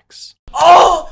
Bowblax. Oh!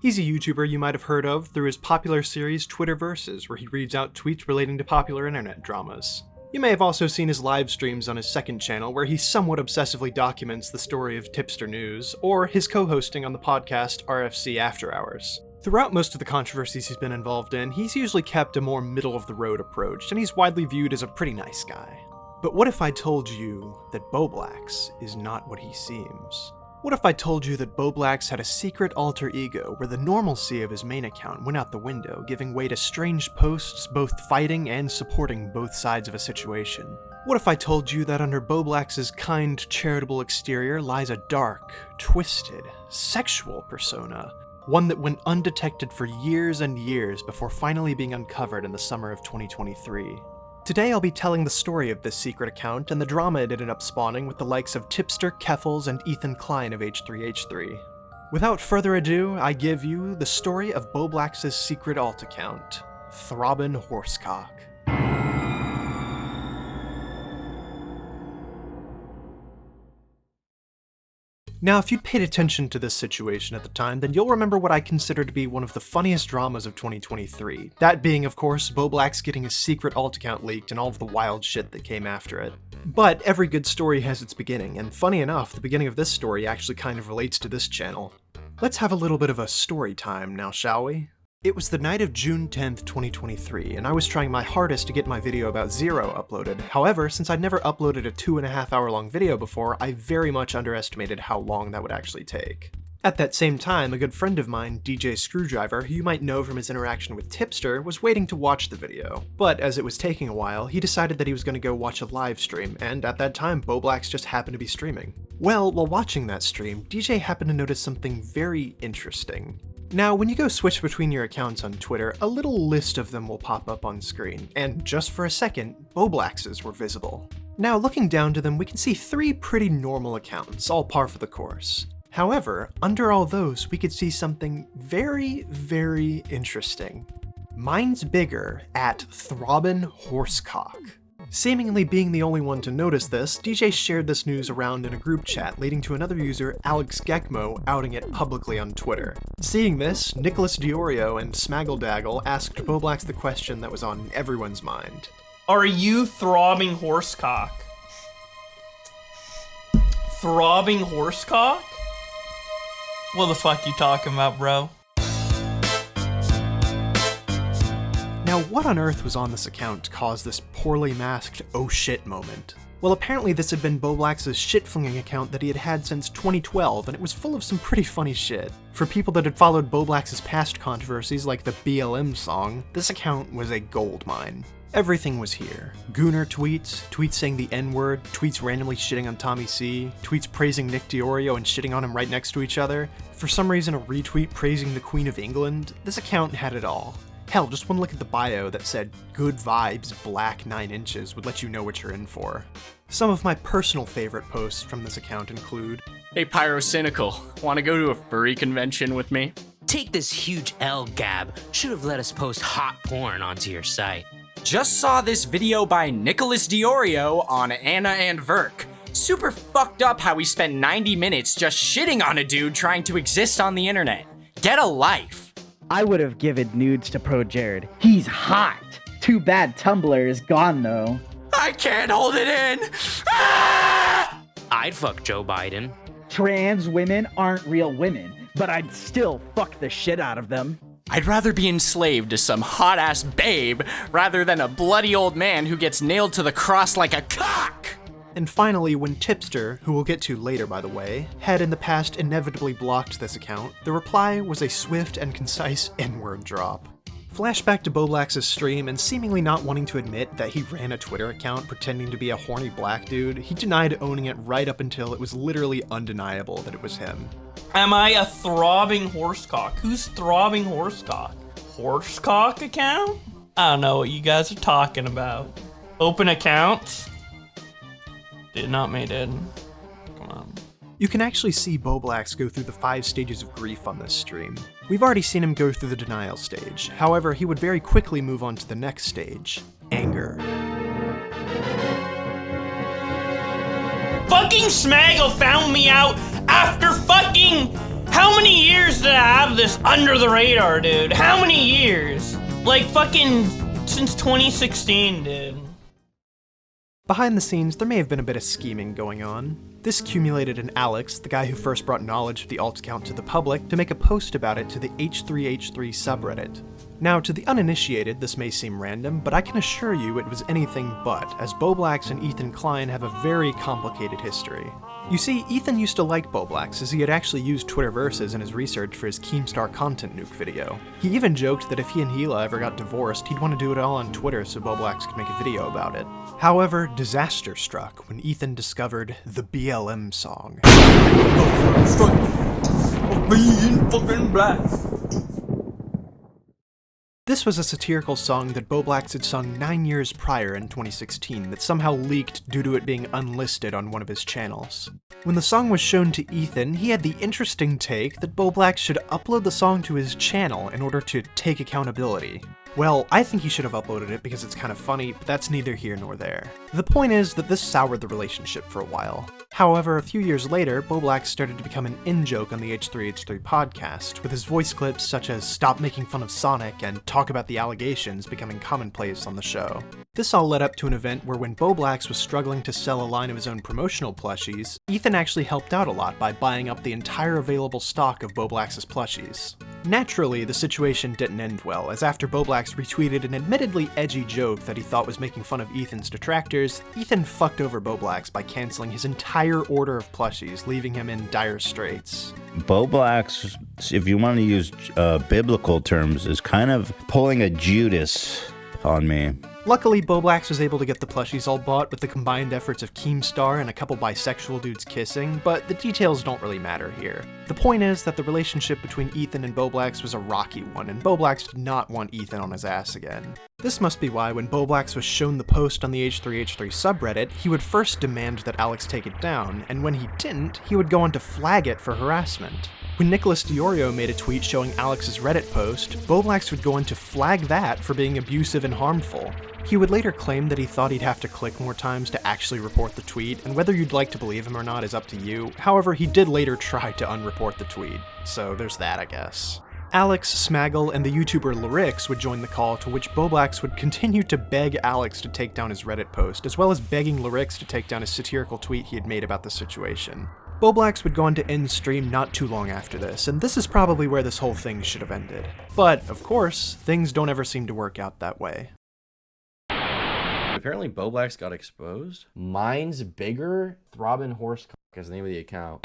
He's a YouTuber you might have heard of through his popular series Twitterverses, where he reads out tweets relating to popular internet dramas. You may have also seen his live streams on his second channel, where he somewhat obsessively documents the story of Tipster News, or his co-hosting on the podcast RFC After Hours. Throughout most of the controversies he's been involved in, he's usually kept a more middle-of-the-road approach, and he's widely viewed as a pretty nice guy. But what if I told you that Bowblax is not what he seems? What if I told you that Bowblax had a secret alter ego where the normalcy of his main account went out the window, giving way to strange posts both fighting and supporting both sides of a situation? What if I told you that under Bowblax's kind, charitable exterior lies a dark, twisted, sexual persona? One that went undetected for years and years before finally being uncovered in the summer of 2023. Today I'll be telling the story of this secret account and the drama it ended up spawning with the likes of Tipster Keffals and Ethan Klein of H3H3. Without further ado, I give you the story of Bowblax's secret alt account, Throbn Horsecock. Now, if you'd paid attention to this situation at the time, then you'll remember what I consider to be one of the funniest dramas of 2023. That being, of course, Bowblax getting his secret alt account leaked and all of the wild shit that came after it. But every good story has its beginning, and funny enough, the beginning of this story actually kind of relates to this channel. Let's have a little bit of a story time now, shall we? It was the night of June 10th, 2023, and I was trying my hardest to get my video about Zero uploaded. However, since I'd never uploaded a 2.5 hour long video before, I very much underestimated how long that would actually take. At that same time, a good friend of mine, DJ Screwdriver, who you might know from his interaction with Tipster, was waiting to watch the video. But as it was taking a while, he decided that he was going to go watch a live stream, and at that time, Bowblax just happened to be streaming. Well, while watching that stream, DJ happened to notice something very interesting. Now, when you go switch between your accounts on Twitter, a little list of them will pop up on screen, and just for a second, Bowblax's were visible. Now, looking down to them, we can see 3 pretty normal accounts, all par for the course. However, under all those, we could see something very, very interesting. Mine's bigger at Throbn Horsecock. Seemingly being the only one to notice this, DJ shared this news around in a group chat, leading to another user, Alex Gekmo, outing it publicly on Twitter. Seeing this, Nicholas Diorio and Smaggledaggle asked Bowblax the question that was on everyone's mind. Are you throbbing horsecock? Throbbing horsecock? What the fuck you talking about, bro? Now, what on earth was on this account to cause this poorly masked oh shit moment? Well, apparently this had been Bowblax's shit-flinging account that he had had since 2012, and it was full of some pretty funny shit. For people that had followed Bowblax's past controversies like the BLM song, this account was a goldmine. Everything was here. Gooner tweets, tweets saying the N-word, tweets randomly shitting on Tommy C, tweets praising Nick Diorio and shitting on him right next to each other. For some reason, a retweet praising the Queen of England. This account had it all. Hell, just one look at the bio that said, "Good vibes, black 9 inches" would let you know what you're in for. Some of my personal favorite posts from this account include, "Hey Pyrocynical, wanna go to a furry convention with me?" "Take this huge L, Gab. Should have let us post hot porn onto your site." "Just saw this video by Nicholas Diorio on Anna and Verk. Super fucked up how he spent 90 minutes just shitting on a dude trying to exist on the internet. Get a life." I would have given nudes to Pro Jared. He's hot. Too bad Tumblr is gone though. "I can't hold it in." Ah! "I'd fuck Joe Biden." "Trans women aren't real women, but I'd still fuck the shit out of them." "I'd rather be enslaved to some hot-ass babe rather than a bloody old man who gets nailed to the cross like a cock." And finally, when Tipster, who we'll get to later by the way, had in the past inevitably blocked this account, the reply was a swift and concise N-word drop. Flashback to Bowblax's stream, and seemingly not wanting to admit that he ran a Twitter account pretending to be a horny black dude, he denied owning it right up until it was literally undeniable that it was him. Am I a throbbing horsecock? Who's throbbing horsecock? Horsecock account? I don't know what you guys are talking about. Open accounts? Did not made it. Come on. You can actually see Bowblax go through the 5 stages of grief on this stream. We've already seen him go through the denial stage. However, he would very quickly move on to the next stage, anger. Fucking Smaggle found me out after fucking... How many years did I have this under the radar, dude? How many years? Like fucking since 2016, dude. Behind the scenes, there may have been a bit of scheming going on. This accumulated in Alex, the guy who first brought knowledge of the alt account to the public, to make a post about it to the H3H3 subreddit. Now, to the uninitiated, this may seem random, but I can assure you it was anything but, as Bowblax and Ethan Klein have a very complicated history. You see, Ethan used to like Bowblax, as he had actually used Twitterverses in his research for his Keemstar content nuke video. He even joked that if he and Hila ever got divorced, he'd want to do it all on Twitter so Bowblax could make a video about it. However, disaster struck when Ethan discovered the BLM song. This was a satirical song that Bowblax had sung 9 years prior in 2016 that somehow leaked due to it being unlisted on one of his channels. When the song was shown to Ethan, he had the interesting take that Bowblax should upload the song to his channel in order to take accountability. Well, I think he should have uploaded it because it's kind of funny, but that's neither here nor there. The point is that this soured the relationship for a while. However, a few years later, Bowblax started to become an in-joke on the H3H3 podcast, with his voice clips such as "Stop making fun of Sonic" and "Talk about the allegations" becoming commonplace on the show. This all led up to an event where when Bowblax was struggling to sell a line of his own promotional plushies, Ethan actually helped out a lot by buying up the entire available stock of Bowblax's plushies. Naturally, the situation didn't end well, as after Bowblax retweeted an admittedly edgy joke that he thought was making fun of Ethan's detractors, Ethan fucked over Bowblax by canceling his entire order of plushies, leaving him in dire straits. Bowblax, if you want to use biblical terms, is kind of pulling a Judas on me. Luckily, Bowblax was able to get the plushies all bought with the combined efforts of Keemstar and a couple bisexual dudes kissing, but the details don't really matter here. The point is that the relationship between Ethan and Bowblax was a rocky one, and Bowblax did not want Ethan on his ass again. This must be why when Bowblax was shown the post on the H3H3 subreddit, he would first demand that Alex take it down, and when he didn't, he would go on to flag it for harassment. When Nicholas Diorio made a tweet showing Alex's Reddit post, Bowblax would go on to flag that for being abusive and harmful. He would later claim that he thought he'd have to click more times to actually report the tweet, and whether you'd like to believe him or not is up to you. However, he did later try to unreport the tweet, so there's that, I guess. Alex, Smaggle, and the YouTuber Lyrix would join the call, to which Bowblax would continue to beg Alex to take down his Reddit post, as well as begging Lyrix to take down a satirical tweet he had made about the situation. Bowblax would go on to end stream not too long after this, and this is probably where this whole thing should have ended. But, of course, things don't ever seem to work out that way. Apparently Bowblax got exposed. Mine's bigger. Throbn Horse is the name of the account.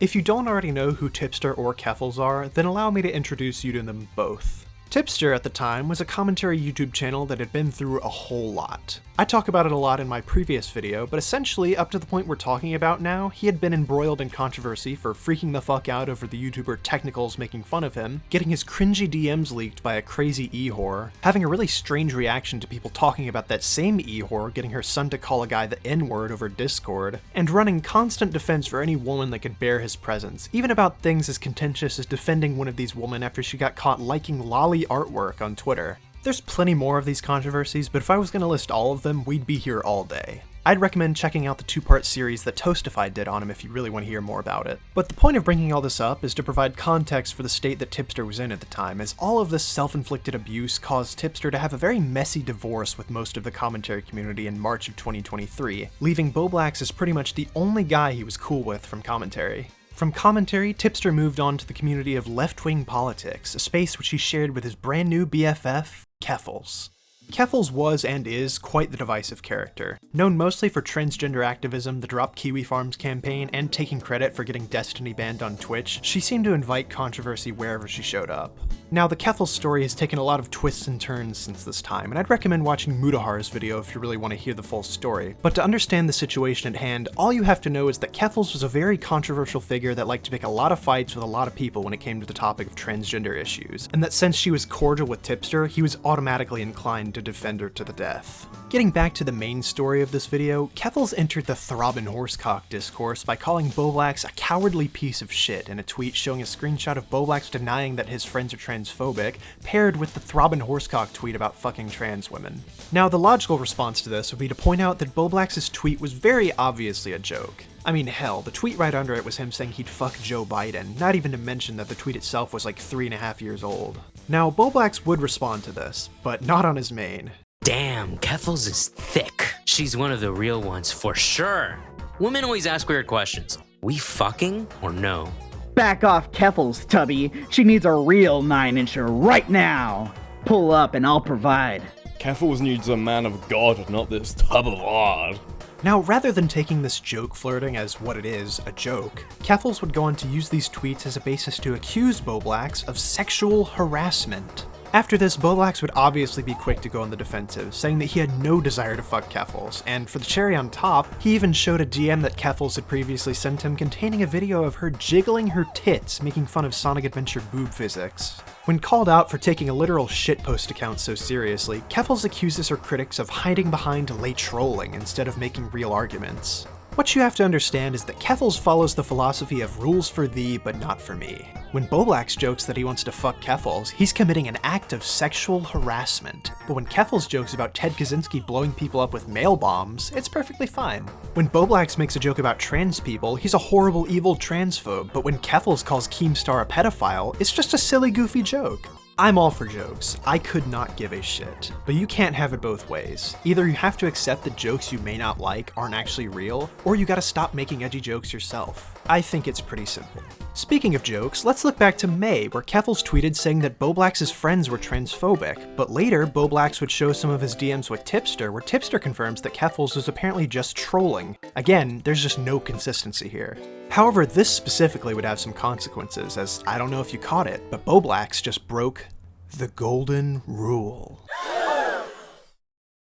If you don't already know who Tipster or Keffals are, then allow me to introduce you to them both. Tipster, at the time, was a commentary YouTube channel that had been through a whole lot. I talk about it a lot in my previous video, but essentially, up to the point we're talking about now, he had been embroiled in controversy for freaking the fuck out over the YouTuber Technicals making fun of him, getting his cringy DMs leaked by a crazy e-whore, having a really strange reaction to people talking about that same e-whore getting her son to call a guy the N-word over Discord, and running constant defense for any woman that could bear his presence, even about things as contentious as defending one of these women after she got caught liking lolly artwork on Twitter. There's plenty more of these controversies, but if I was going to list all of them, we'd be here all day. I'd recommend checking out the two-part series that Toastify did on him if you really want to hear more about it. But the point of bringing all this up is to provide context for the state that Tipster was in at the time, as all of this self-inflicted abuse caused Tipster to have a very messy divorce with most of the commentary community in March of 2023, leaving Bowblax as pretty much the only guy he was cool with from commentary. From commentary, Tipster moved on to the community of left-wing politics, a space which he shared with his brand new BFF, Keffals. Keffals was and is quite the divisive character. Known mostly for transgender activism, the Drop Kiwi Farms campaign, and taking credit for getting Destiny banned on Twitch, she seemed to invite controversy wherever she showed up. Now, the Keffals story has taken a lot of twists and turns since this time, and I'd recommend watching Mudahar's video if you really want to hear the full story. But to understand the situation at hand, all you have to know is that Keffals was a very controversial figure that liked to pick a lot of fights with a lot of people when it came to the topic of transgender issues, and that since she was cordial with Tipster, he was automatically inclined to defend her to the death. Getting back to the main story of this video, Keffals entered the Throbn Horsecock discourse by calling Bowblax a cowardly piece of shit in a tweet showing a screenshot of Bowblax denying that his friends are transphobic, paired with the Throbn Horsecock tweet about fucking trans women. Now, the logical response to this would be to point out that Bowblax's tweet was very obviously a joke. I mean, hell, the tweet right under it was him saying he'd fuck Joe Biden, not even to mention that the tweet itself was like 3.5 years old. Now, Bowblax would respond to this, but not on his main. Damn, Keffals is thick. She's one of the real ones for sure. Women always ask weird questions. We fucking or no? Back off Keffals, Tubby. She needs a real 9-incher right now. Pull up and I'll provide. Keffals needs a man of God, not this tub of lard. Now, rather than taking this joke flirting as what it is, a joke, Keffals would go on to use these tweets as a basis to accuse Bowblax of sexual harassment. After this, Bowblax would obviously be quick to go on the defensive, saying that he had no desire to fuck Keffals, and for the cherry on top, he even showed a DM that Keffals had previously sent him containing a video of her jiggling her tits, making fun of Sonic Adventure boob physics. When called out for taking a literal shitpost account so seriously, Keffals accuses her critics of hiding behind late trolling instead of making real arguments. What you have to understand is that Keffals follows the philosophy of rules for thee, but not for me. When Bowblax jokes that he wants to fuck Keffals, he's committing an act of sexual harassment. But when Keffals jokes about Ted Kaczynski blowing people up with mail bombs, it's perfectly fine. When Bowblax makes a joke about trans people, he's a horrible, evil transphobe, but when Keffals calls Keemstar a pedophile, it's just a silly, goofy joke. I'm all for jokes. I could not give a shit. But you can't have it both ways. Either you have to accept that jokes you may not like aren't actually real, or you gotta stop making edgy jokes yourself. I think it's pretty simple. Speaking of jokes, let's look back to May, where Keffals tweeted saying that Bowblax's friends were transphobic, but later, Bowblax would show some of his DMs with Tipster, where Tipster confirms that Keffals was apparently just trolling. Again, there's just no consistency here. However, this specifically would have some consequences, as I don't know if you caught it, but Bowblax just broke the golden rule.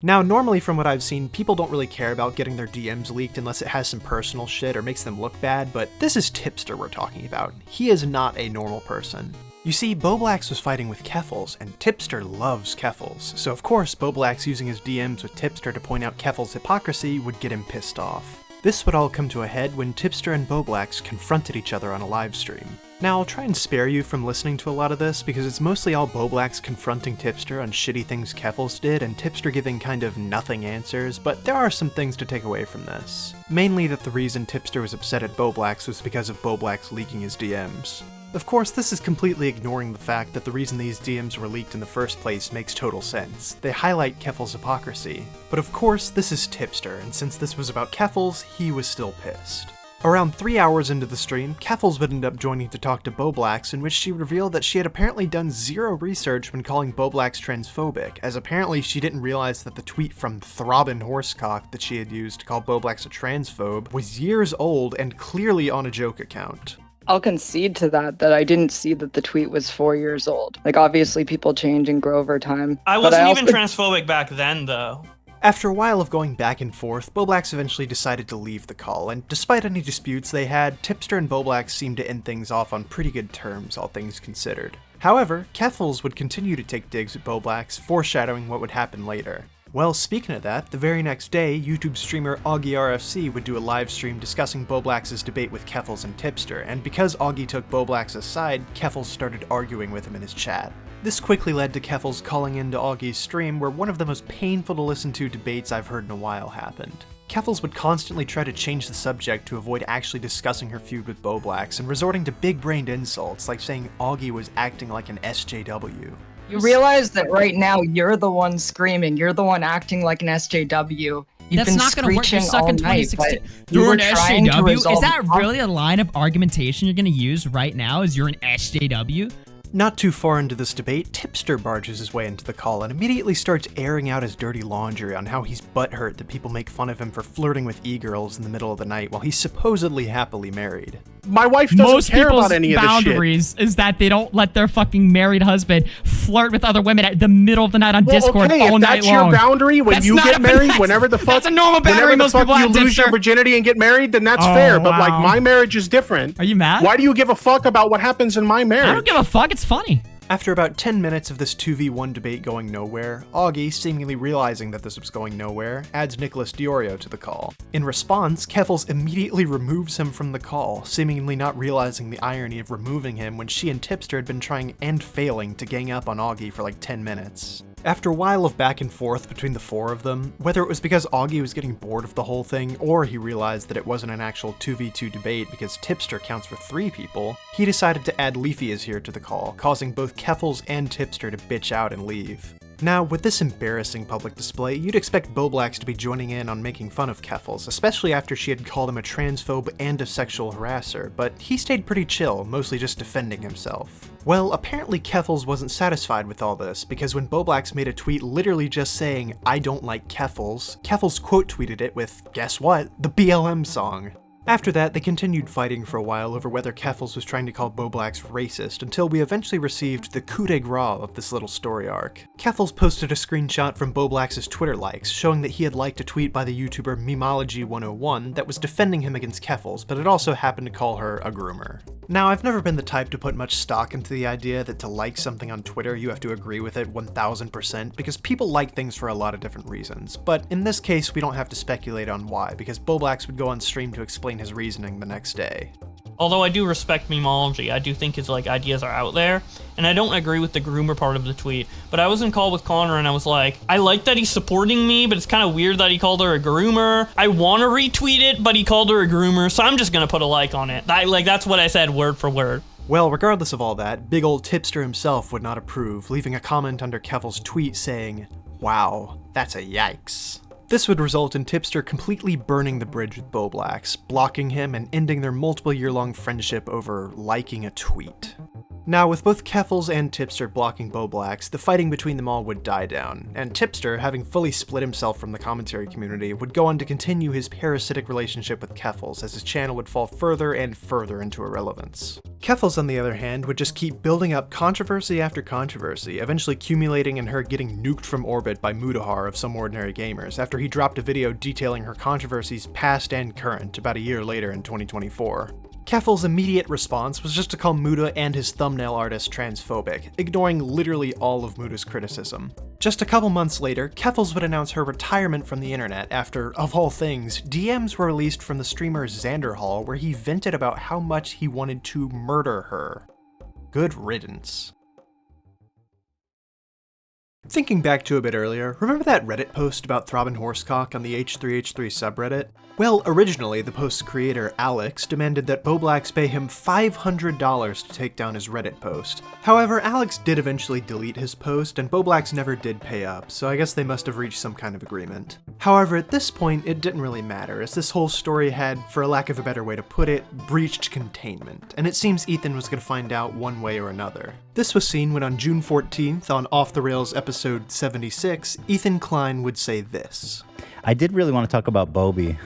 Now, normally from what I've seen, people don't really care about getting their DMs leaked unless it has some personal shit or makes them look bad, but this is Tipster we're talking about. He is not a normal person. You see, Bowblax was fighting with Keffals, and Tipster loves Keffals, so of course Bowblax using his DMs with Tipster to point out Keffals' hypocrisy would get him pissed off. This would all come to a head when Tipster and Bowblax confronted each other on a live stream. Now, I'll try and spare you from listening to a lot of this because it's mostly all Bowblax confronting Tipster on shitty things Keffals did and Tipster giving kind of nothing answers, but there are some things to take away from this. Mainly that the reason Tipster was upset at Bowblax was because of Bowblax leaking his DMs. Of course, this is completely ignoring the fact that the reason these DMs were leaked in the first place makes total sense. They highlight Keffals' hypocrisy. But of course, this is Tipster, and since this was about Keffals, he was still pissed. Around 3 hours into the stream, Keffals would end up joining to talk to Bowblax, in which she revealed that she had apparently done zero research when calling Bowblax transphobic, as apparently she didn't realize that the tweet from Throbn Horsecock that she had used to call Bowblax a transphobe was years old and clearly on a joke account. I'll concede to that I didn't see that the tweet was 4 years old. Like, obviously people change and grow over time. I wasn't even transphobic back then, though. After a while of going back and forth, Bowblax eventually decided to leave the call, and despite any disputes they had, Tipster and Bowblax seemed to end things off on pretty good terms, all things considered. However, Keffals would continue to take digs at Bowblax, foreshadowing what would happen later. Well, speaking of that, the very next day, YouTube streamer AuggieRFC would do a live stream discussing Bowblax's debate with Keffals and Tipster, and because Auggie took Bowblax's side, Keffals started arguing with him in his chat. This quickly led to Keffals calling into Auggie's stream, where one of the most painful to listen to debates I've heard in a while happened. Keffals would constantly try to change the subject to avoid actually discussing her feud with Bowblax, and resorting to big-brained insults like saying Auggie was acting like an SJW. You realize that right now you're the one screaming, you're the one acting like an SJW. That's not going to work. You're stuck in 2016. You're an SJW? Is that really a line of argumentation you're going to use right now? Is you're an SJW? Not too far into this debate, Tipster barges his way into the call and immediately starts airing out his dirty laundry on how he's butthurt that people make fun of him for flirting with e-girls in the middle of the night while he's supposedly happily married. My wife doesn't care about any of this shit. Most people's boundaries is that they don't let their fucking married husband flirt with other women at the middle of the night on Discord all night long. If that's your boundary when you get married, whenever the fuck, that's a normal boundary most people have, you lose your virginity and get married, then that's fair. But like, my marriage is different. Are you mad? Why do you give a fuck about what happens in my marriage? I don't give a fuck. It's funny. After about 10 minutes of this 2v1 debate going nowhere, Augie, seemingly realizing that this was going nowhere, adds Nicholas Diorio to the call. In response, Keffals immediately removes him from the call, seemingly not realizing the irony of removing him when she and Tipster had been trying and failing to gang up on Augie for like 10 minutes. After a while of back and forth between the four of them, whether it was because Augie was getting bored of the whole thing, or he realized that it wasn't an actual 2v2 debate because Tipster counts for 3 people, he decided to add Leafy as here to the call, causing both Keffals and Tipster to bitch out and leave. Now, with this embarrassing public display, you'd expect Bowblax to be joining in on making fun of Keffals, especially after she had called him a transphobe and a sexual harasser, but he stayed pretty chill, mostly just defending himself. Well, apparently Keffals wasn't satisfied with all this, because when Bowblax made a tweet literally just saying, "I don't like Keffals," Keffals quote tweeted it with, guess what, the BLM song. After that, they continued fighting for a while over whether Keffals was trying to call Bowblax racist until we eventually received the coup de grace of this little story arc. Keffals posted a screenshot from Bowblax's Twitter likes, showing that he had liked a tweet by the YouTuber Memology101 that was defending him against Keffals, but it also happened to call her a groomer. Now, I've never been the type to put much stock into the idea that to like something on Twitter, you have to agree with it 1000%, because people like things for a lot of different reasons. But in this case, we don't have to speculate on why, because Bowblax would go on stream to explain his reasoning the next day. Although I do respect memology, I do think his ideas are out there, and I don't agree with the groomer part of the tweet. But I was in call with Connor and I was like, I like that he's supporting me, but it's kind of weird that he called her a groomer. I want to retweet it, but he called her a groomer, so I'm just gonna put a like on it. That's what I said word for word. Well, regardless of all that, big old Tipster himself would not approve, leaving a comment under Keffals' tweet saying, "Wow, that's a yikes." This would result in Tipster completely burning the bridge with Bowblax, blocking him and ending their multiple year-long friendship over liking a tweet. Now, with both Keffals and Tipster blocking Bowblax, the fighting between them all would die down, and Tipster, having fully split himself from the commentary community, would go on to continue his parasitic relationship with Keffals as his channel would fall further and further into irrelevance. Keffals, on the other hand, would just keep building up controversy after controversy, eventually accumulating in her getting nuked from orbit by Mudahar of Some Ordinary Gamers after he dropped a video detailing her controversies past and current about a year later in 2024. Keffals' immediate response was just to call Muda and his thumbnail artist transphobic, ignoring literally all of Muda's criticism. Just a couple months later, Keffals would announce her retirement from the internet after, of all things, DMs were released from the streamer Xanderhall where he vented about how much he wanted to murder her. Good riddance. Thinking back to a bit earlier, remember that Reddit post about Throbn Horsecock on the H3H3 subreddit? Well, originally, the post's creator, Alex, demanded that Bowblax pay him $500 to take down his Reddit post. However, Alex did eventually delete his post, and Bowblax never did pay up, so I guess they must have reached some kind of agreement. However, at this point, it didn't really matter, as this whole story had, for a lack of a better way to put it, breached containment, and it seems Ethan was going to find out one way or another. This was seen when on June 14th, on Off the Rails episode 76, Ethan Klein would say this. I did really want to talk about Bowby.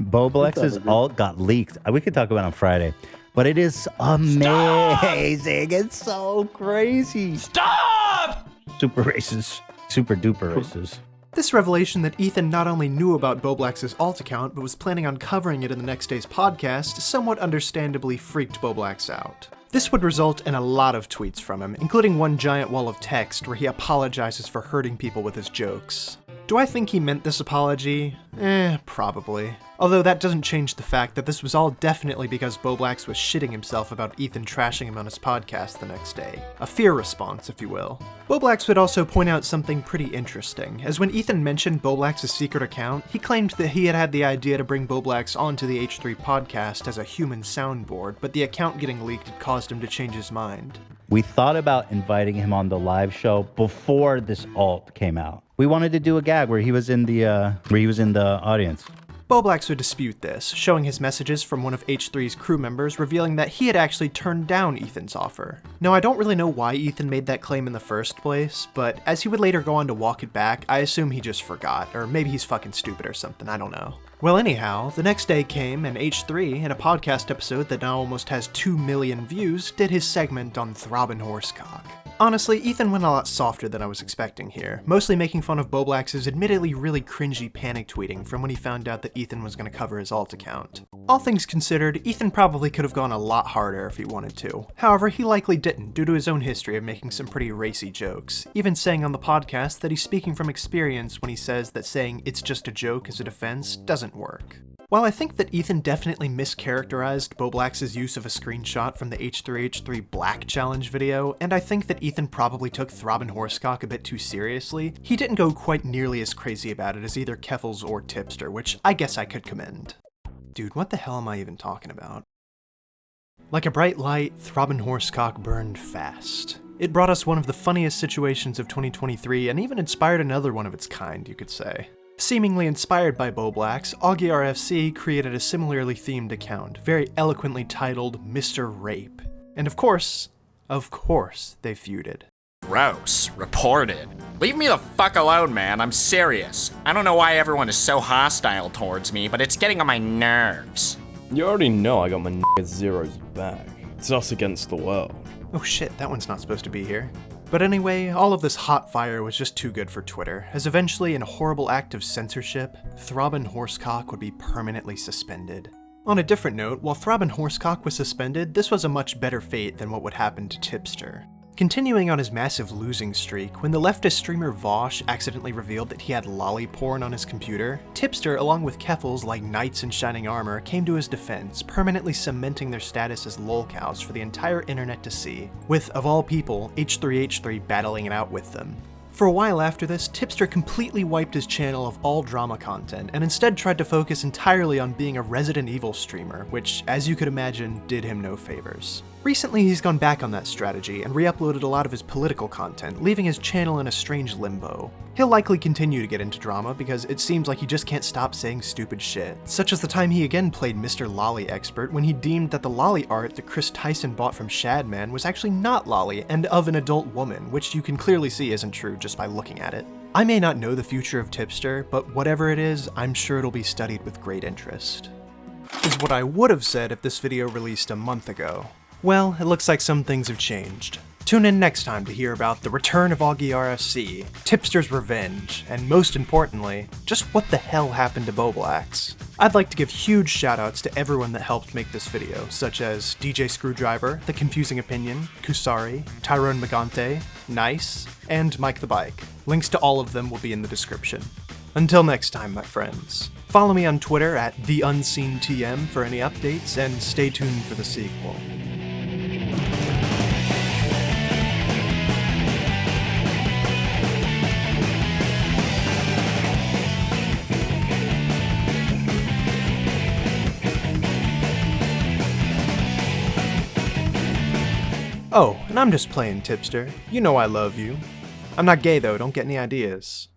Bowblax's alt got leaked. We could talk about it on Friday, but it is amazing. It's so crazy. Stop! Super racist. Super duper racist. This revelation that Ethan not only knew about Bowblax's alt account, but was planning on covering it in the next day's podcast, somewhat understandably freaked Bowblax out. This would result in a lot of tweets from him, including one giant wall of text where he apologizes for hurting people with his jokes. Do I think he meant this apology? Probably. Although that doesn't change the fact that this was all definitely because Bowblax was shitting himself about Ethan trashing him on his podcast the next day. A fear response, if you will. Bowblax would also point out something pretty interesting, as when Ethan mentioned Bowblax's secret account, he claimed that he had had the idea to bring Bowblax onto the H3 podcast as a human soundboard, but the account getting leaked had caused him to change his mind. We thought about inviting him on the live show before this alt came out. We wanted to do a gag where he was in the audience. Bowblax would dispute this, showing his messages from one of H3's crew members revealing that he had actually turned down Ethan's offer. Now, I don't really know why Ethan made that claim in the first place, but as he would later go on to walk it back, I assume he just forgot, or maybe he's fucking stupid or something, I don't know. Well, anyhow, the next day came, and H3, in a podcast episode that now almost has 2 million views, did his segment on Throbn Horsecock. Honestly, Ethan went a lot softer than I was expecting here, mostly making fun of Bowblax's admittedly really cringy panic tweeting from when he found out that Ethan was going to cover his alt account. All things considered, Ethan probably could have gone a lot harder if he wanted to. However, he likely didn't due to his own history of making some pretty racy jokes, even saying on the podcast that he's speaking from experience when he says that saying it's just a joke as a defense doesn't work. While I think that Ethan definitely mischaracterized Bowblax's use of a screenshot from the H3H3 Black Challenge video, and I think that Ethan probably took Throbn Horse a bit too seriously, he didn't go quite nearly as crazy about it as either Keffals or Tipster, which I guess I could commend. Dude, what the hell am I even talking about? Like a bright light, Throbn Horse burned fast. It brought us one of the funniest situations of 2023 and even inspired another one of its kind, you could say. Seemingly inspired by Bowblax, AuggieRFC created a similarly themed account, very eloquently titled Mr. Rape. And of course, they feuded. Gross. Reported. Leave me the fuck alone, man. I'm serious. I don't know why everyone is so hostile towards me, but it's getting on my nerves. You already know I got my zeros back. It's us against the world. Oh shit, that one's not supposed to be here. But anyway, all of this hot fire was just too good for Twitter, as eventually, in a horrible act of censorship, Throbn Horsecock would be permanently suspended. On a different note, while Throbn Horsecock was suspended, this was a much better fate than what would happen to Tipster. Continuing on his massive losing streak, when the leftist streamer Vosh accidentally revealed that he had lolly porn on his computer, Tipster, along with Keffals like knights in shining armor, came to his defense, permanently cementing their status as lolcows for the entire internet to see, with, of all people, H3H3 battling it out with them. For a while after this, Tipster completely wiped his channel of all drama content, and instead tried to focus entirely on being a Resident Evil streamer, which, as you could imagine, did him no favors. Recently, he's gone back on that strategy and re-uploaded a lot of his political content, leaving his channel in a strange limbo. He'll likely continue to get into drama because it seems like he just can't stop saying stupid shit, such as the time he again played Mr. Lolly Expert when he deemed that the lolly art that Chris Tyson bought from Shadman was actually not lolly and of an adult woman, which you can clearly see isn't true just by looking at it. I may not know the future of Tipster, but whatever it is, I'm sure it'll be studied with great interest. Is what I would have said if this video released a month ago. Well, it looks like some things have changed. Tune in next time to hear about the return of AuggieRFC, Tipster's revenge, and most importantly, just what the hell happened to Bowblax. I'd like to give huge shoutouts to everyone that helped make this video, such as DJ Screwdriver, The Confusing Opinion, Kusari, Tyrone Magante, Nice, and Mike the Bike. Links to all of them will be in the description. Until next time, my friends. Follow me on Twitter at TheUnseenTM for any updates, and stay tuned for the sequel. Oh, and I'm just playing, Tipster. You know I love you. I'm not gay though, don't get any ideas.